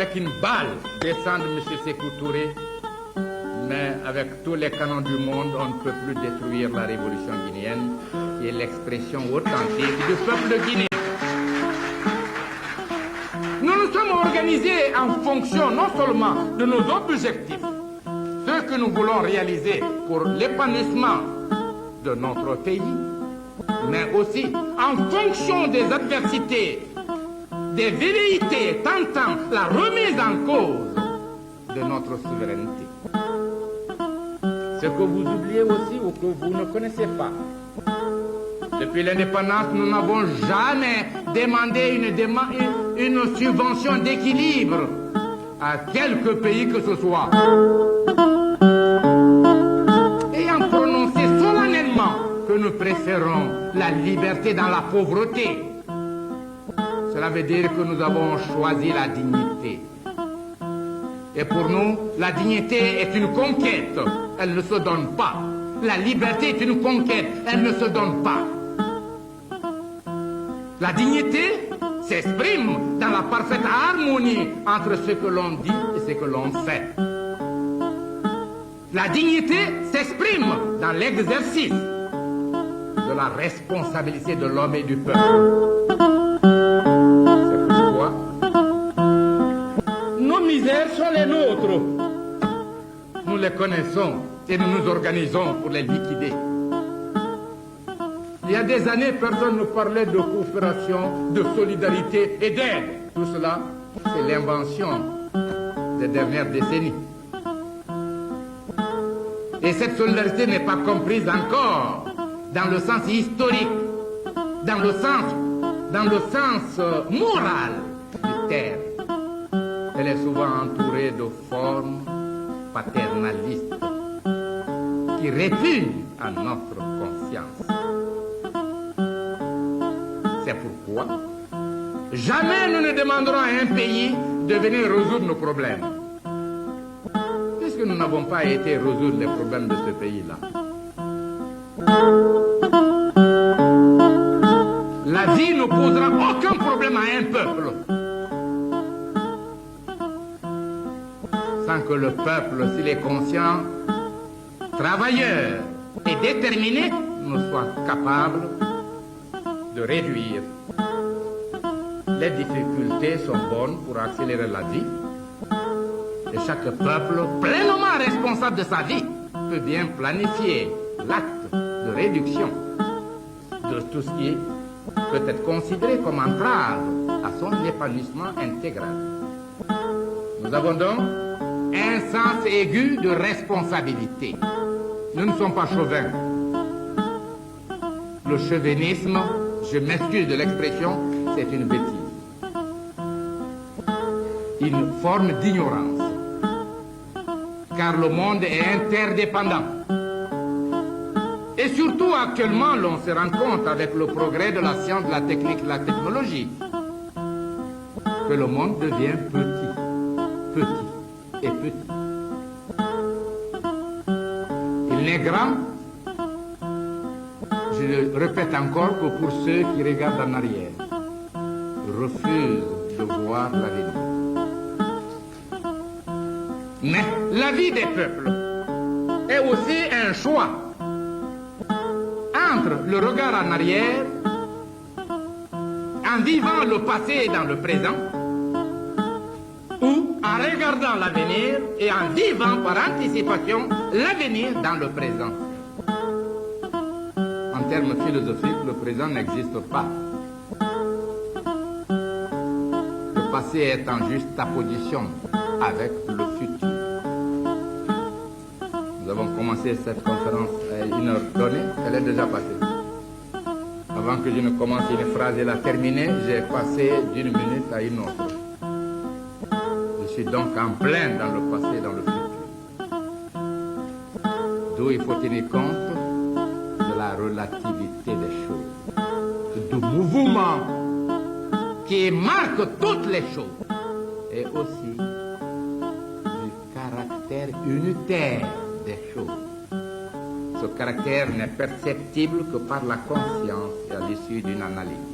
avec une balle descendre M. Sékou Touré, mais avec tous les canons du monde, on ne peut plus détruire la révolution guinéenne, qui est l'expression authentique du peuple guinéen. Nous nous sommes organisés en fonction non seulement de nos objectifs, ceux que nous voulons réaliser pour l'épanouissement de notre pays, mais aussi en fonction des adversités, des velléités tentant la remise en cause de notre souveraineté. Ce que vous oubliez aussi ou que vous ne connaissez pas, depuis l'indépendance, nous n'avons jamais demandé une subvention d'équilibre à quelque pays que ce soit. Ayant prononcé solennellement que nous préférons la liberté dans la pauvreté, cela veut dire que nous avons choisi la dignité. Et pour nous, la dignité est une conquête, elle ne se donne pas. La liberté est une conquête, elle ne se donne pas. La dignité s'exprime dans la parfaite harmonie entre ce que l'on dit et ce que l'on fait. La dignité s'exprime dans l'exercice de la responsabilité de l'homme et du peuple. C'est pourquoi nos misères sont les nôtres. Nous les connaissons et nous nous organisons pour les liquider. Il y a des années, personne ne parlait de coopération, de solidarité et d'aide. Tout cela, c'est l'invention des dernières décennies. Et cette solidarité n'est pas comprise encore dans le sens historique, dans le sens moral du terme. Elle est souvent entourée de formes paternalistes qui répugnent à notre conscience. C'est pourquoi jamais nous ne demanderons à un pays de venir résoudre nos problèmes, puisque nous n'avons pas été résoudre les problèmes de ce pays-là. La vie ne posera aucun problème à un peuple sans que le peuple, s'il est conscient, travailleur et déterminé, ne soit capable de réduire. Les difficultés sont bonnes pour accélérer la vie. Et chaque peuple, pleinement responsable de sa vie, peut bien planifier l'acte de réduction de tout ce qui peut être considéré comme entrave à son épanouissement intégral. Nous avons donc un sens aigu de responsabilité. Nous ne sommes pas chauvins. Le chauvinisme, je m'excuse de l'expression, c'est une bêtise. Une forme d'ignorance. Car le monde est interdépendant. Et surtout actuellement, l'on se rend compte avec le progrès de la science, de la technique, de la technologie, que le monde devient petit, petit et petit. Il n'est grand, je le répète encore, que pour ceux qui regardent en arrière, refusent de voir l'avenir. Mais la vie des peuples est aussi un choix entre le regard en arrière, en vivant le passé dans le présent, ou en regardant l'avenir et en vivant par anticipation l'avenir dans le présent. En termes philosophiques, le présent n'existe pas. Le passé est en juxtaposition avec le futur. Nous avons commencé cette conférence à 1h donnée, elle est déjà passée. Avant que je ne commence une phrase et la terminer, j'ai passé d'une minute à une autre. Je suis donc en plein dans le passé et dans le futur. D'où il faut tenir compte de la relativité des choses, du mouvement qui marque toutes les choses, et aussi du caractère unitaire des choses. Ce caractère n'est perceptible que par la conscience et à l'issue d'une analyse.